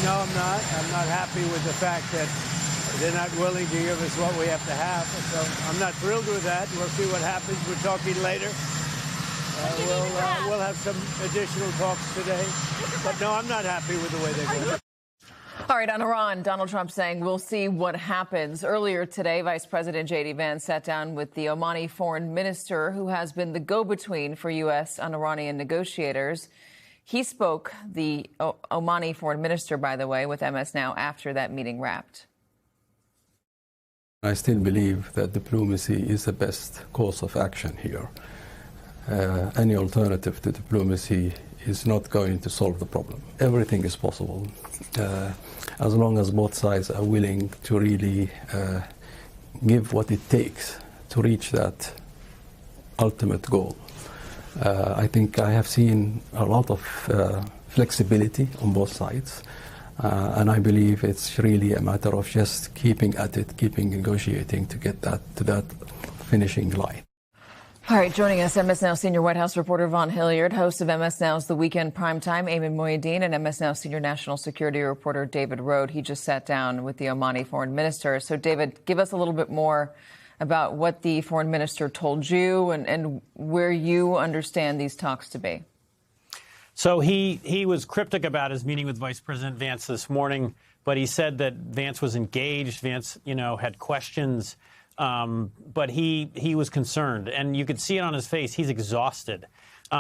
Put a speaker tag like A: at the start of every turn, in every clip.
A: No, I'm not. I'm not happy with the fact that they're not willing to give us what we have to have. So I'm not thrilled with that. We'll see what happens. We're talking later. We'll have some additional talks today. But no, I'm not happy with the way they're going.
B: All right, on Iran, Donald Trump saying we'll see what happens. Earlier today, Vice President J.D. Vance sat down with the Omani foreign minister, who has been the go-between for U.S. and Iranian negotiators. He spoke, the Omani foreign minister, by the way, with MS Now after that meeting wrapped.
C: I still believe that diplomacy is the best course of action here. Any alternative to diplomacy is not going to solve the problem. Everything is possible, as long as both sides are willing to really give what it takes to reach that ultimate goal. I think I have seen a lot of flexibility on both sides, and I believe it's really a matter of just keeping at it, keeping negotiating to get that to that finishing line.
B: All right, joining us, MS Now senior White House reporter Vaughn Hilliard, host of MS Now's The Weekend Primetime, Ayman Mohyeldin, and MS Now senior national security reporter David Rode. He just sat down with the Omani foreign minister. So, David, give us a little bit more about what the foreign minister told you and where you understand these talks to be.
D: So he was cryptic about his meeting with Vice President Vance this morning, but he said that Vance was engaged. Vance, had questions. But he was concerned, and you could see it on his face. He's exhausted.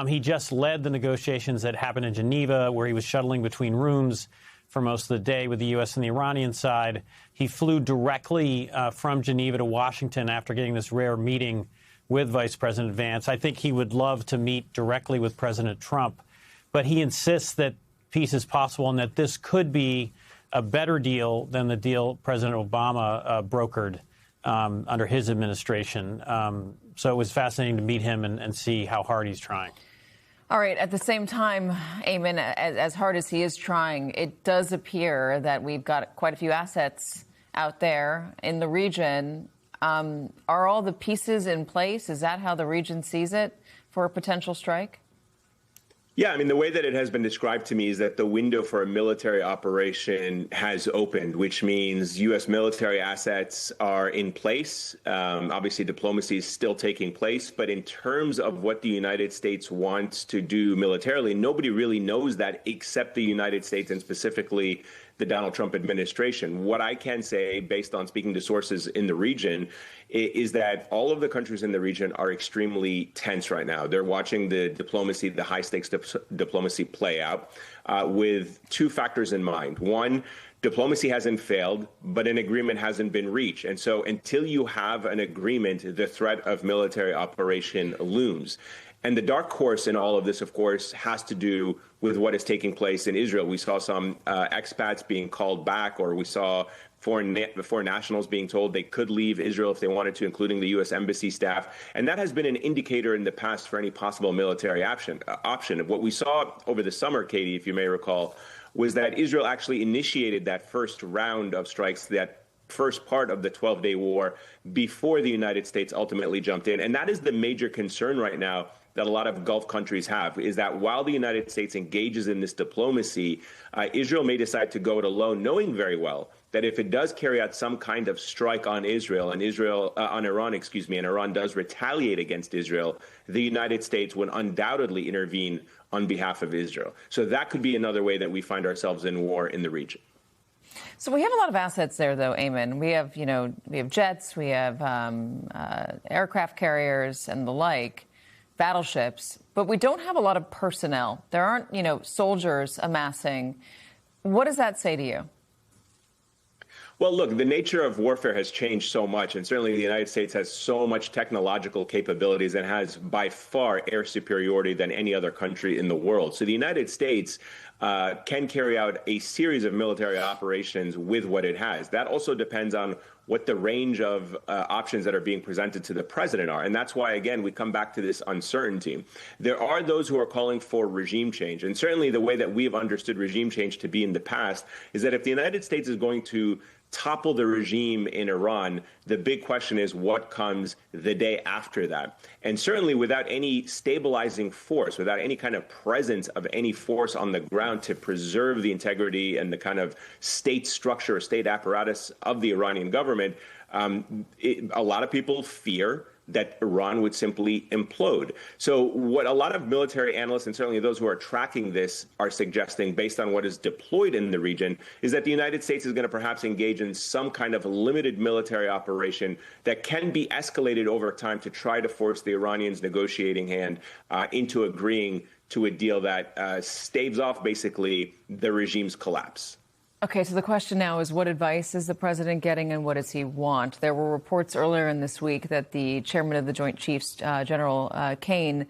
D: He just led the negotiations that happened in Geneva, where he was shuttling between rooms for most of the day with the U.S. and the Iranian side. He flew directly from Geneva to Washington after getting this rare meeting with Vice President Vance. I think he would love to meet directly with President Trump, but he insists that peace is possible and that this could be a better deal than the deal President Obama brokered under his administration. So it was fascinating to meet him and see how hard he's trying.
B: All right. At the same time, Ayman, as hard as he is trying, it does appear that we've got quite a few assets out there in the region. Are all the pieces in place? Is that how the region sees it for a potential strike?
E: Yeah, I mean, the way that it has been described to me is that the window for a military operation has opened, which means U.S. military assets are in place. Obviously, diplomacy is still taking place. But in terms of what the United States wants to do militarily, nobody really knows that except the United States and specifically the Donald Trump administration. What I can say, based on speaking to sources in the region, is that all of the countries in the region are extremely tense right now. They're watching the diplomacy, the high-stakes diplomacy play out with two factors in mind. One, diplomacy hasn't failed, but an agreement hasn't been reached. And so until you have an agreement, the threat of military operation looms. And the dark horse in all of this, of course, has to do with what is taking place in Israel. We saw some expats being called back, or we saw foreign nationals being told they could leave Israel if they wanted to, including the U.S. embassy staff. And that has been an indicator in the past for any possible military option. What we saw over the summer, Katie, if you may recall, was that Israel actually initiated that first round of strikes, that first part of the 12-day war, before the United States ultimately jumped in. And that is the major concern right now that a lot of Gulf countries have, is that while the United States engages in this diplomacy, Israel may decide to go it alone, knowing very well that if it does carry out some kind of strike on on Iran, and Iran does retaliate against Israel, the United States would undoubtedly intervene on behalf of Israel. So that could be another way that we find ourselves in war in the region.
B: So we have a lot of assets there, though, Ayman. We have jets, we have aircraft carriers and the like, battleships, but we don't have a lot of personnel. There aren't, soldiers amassing. What does that say to you?
E: Well, look, the nature of warfare has changed so much, and certainly the United States has so much technological capabilities and has by far air superiority than any other country in the world. So the United States can carry out a series of military operations with what it has. That also depends on what the range of options that are being presented to the president are. And that's why, again, we come back to this uncertainty. There are those who are calling for regime change. And certainly the way that we have understood regime change to be in the past is that if the United States is going to topple the regime in Iran, the big question is what comes the day after that. And certainly without any stabilizing force, without any kind of presence of any force on the ground to preserve the integrity and the kind of state structure or state apparatus of the Iranian government, a lot of people fear that Iran would simply implode. So what a lot of military analysts and certainly those who are tracking this are suggesting, based on what is deployed in the region, is that the United States is going to perhaps engage in some kind of limited military operation that can be escalated over time to try to force the Iranians' negotiating hand into agreeing to a deal that staves off basically the regime's collapse.
B: Okay, so the question now is, what advice is the president getting and what does he want? There were reports earlier in this week that the chairman of the Joint Chiefs, General Kane,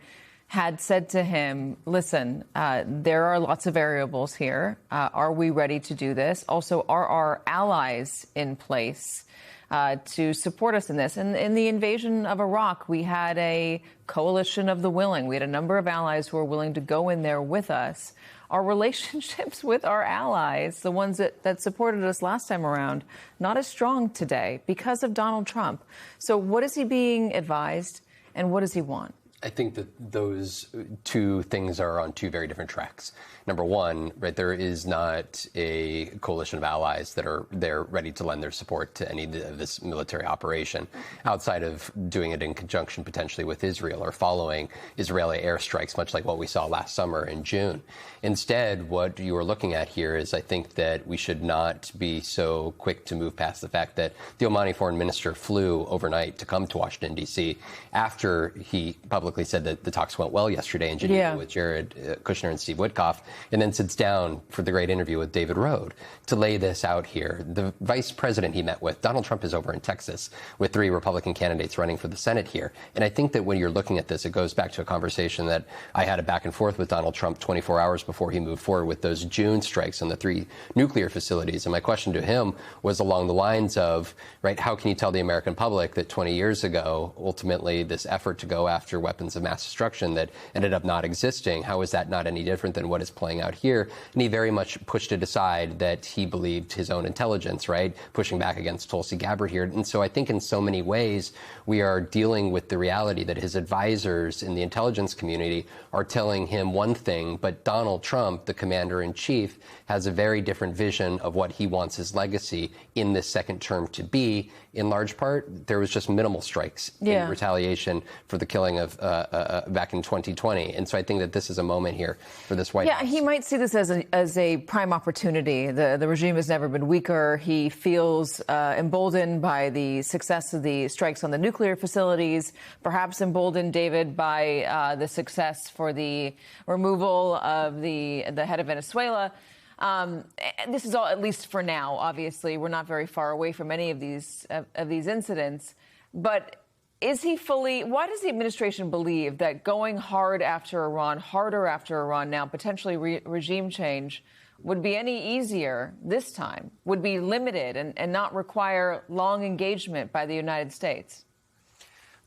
B: had said to him, listen, there are lots of variables here. Are we ready to do this? Also, are our allies in place to support us in this? And in the invasion of Iraq, we had a coalition of the willing. We had a number of allies who were willing to go in there with us. Our relationships with our allies, the ones that supported us last time around, not as strong today because of Donald Trump. So what is he being advised and what does he want?
F: I think that those two things are on two very different tracks. Number one, right, there is not a coalition of allies that are there ready to lend their support to any of this military operation outside of doing it in conjunction potentially with Israel or following Israeli airstrikes, much like what we saw last summer in June. Instead, what you are looking at here is I think that we should not be so quick to move past the fact that the Omani foreign minister flew overnight to come to Washington, D.C. after he publicly said that the talks went well yesterday in Geneva with Jared Kushner and Steve Witkoff, and then sits down for the great interview with David Rode to lay this out here. The vice president he met with, Donald Trump, is over in Texas with 3 Republican candidates running for the Senate here. And I think that when you're looking at this, it goes back to a conversation that I had a back and forth with Donald Trump 24 hours before he moved forward with those June strikes on the 3 nuclear facilities. And my question to him was along the lines of, right, how can you tell the American public that 20 years ago, ultimately, this effort to go after weapons of mass destruction that ended up not existing, how is that not any different than what is playing out here? And he very much pushed it aside that he believed his own intelligence, right, pushing back against Tulsi Gabbard here. And so I think in so many ways we are dealing with the reality that his advisors in the intelligence community are telling him one thing, but Donald Trump, the commander-in-chief, has a very different vision of what he wants his legacy in this second term to be. In large part, there was just minimal strikes in retaliation for the killing of back in 2020. And so I think that this is a moment here for this White House.
B: Yeah, he might see this as a prime opportunity. The regime has never been weaker. He feels emboldened by the success of the strikes on the nuclear facilities, perhaps emboldened, David, by the success for the removal of the head of Venezuela. This is all, at least for now, obviously, we're not very far away from any of these incidents. But why does the administration believe that going harder after Iran now, potentially regime change, would be any easier this time, would be limited and not require long engagement by the United States?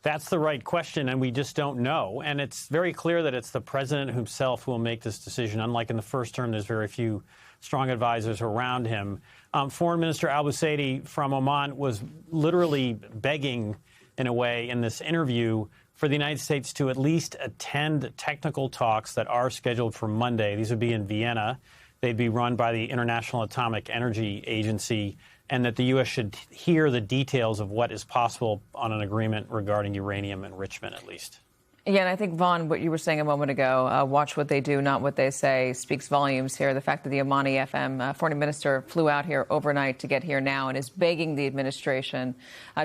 D: That's the right question, and we just don't know. And it's very clear that it's the president himself who will make this decision. Unlike in the first term, there's very few strong advisors around him. Foreign Minister al-Busady from Oman was literally begging, in a way, in this interview for the United States to at least attend technical talks that are scheduled for Monday. These would be in Vienna. They'd be run by the International Atomic Energy Agency, and that the U.S. should hear the details of what is possible on an agreement regarding uranium enrichment, at least.
B: Yeah, and I think, Vaughn, what you were saying a moment ago, watch what they do, not what they say, speaks volumes here. The fact that the Omani FM foreign minister flew out here overnight to get here now and is begging the administration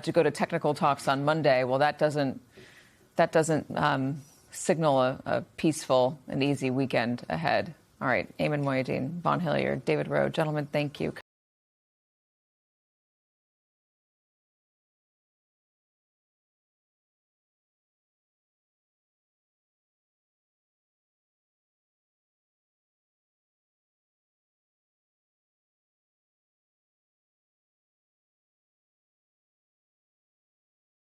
B: to go to technical talks on Monday. Well, that doesn't signal a peaceful and easy weekend ahead. All right, Ayman Mohyeldin, Vaughn Hilliard, David Rode, gentlemen, thank you.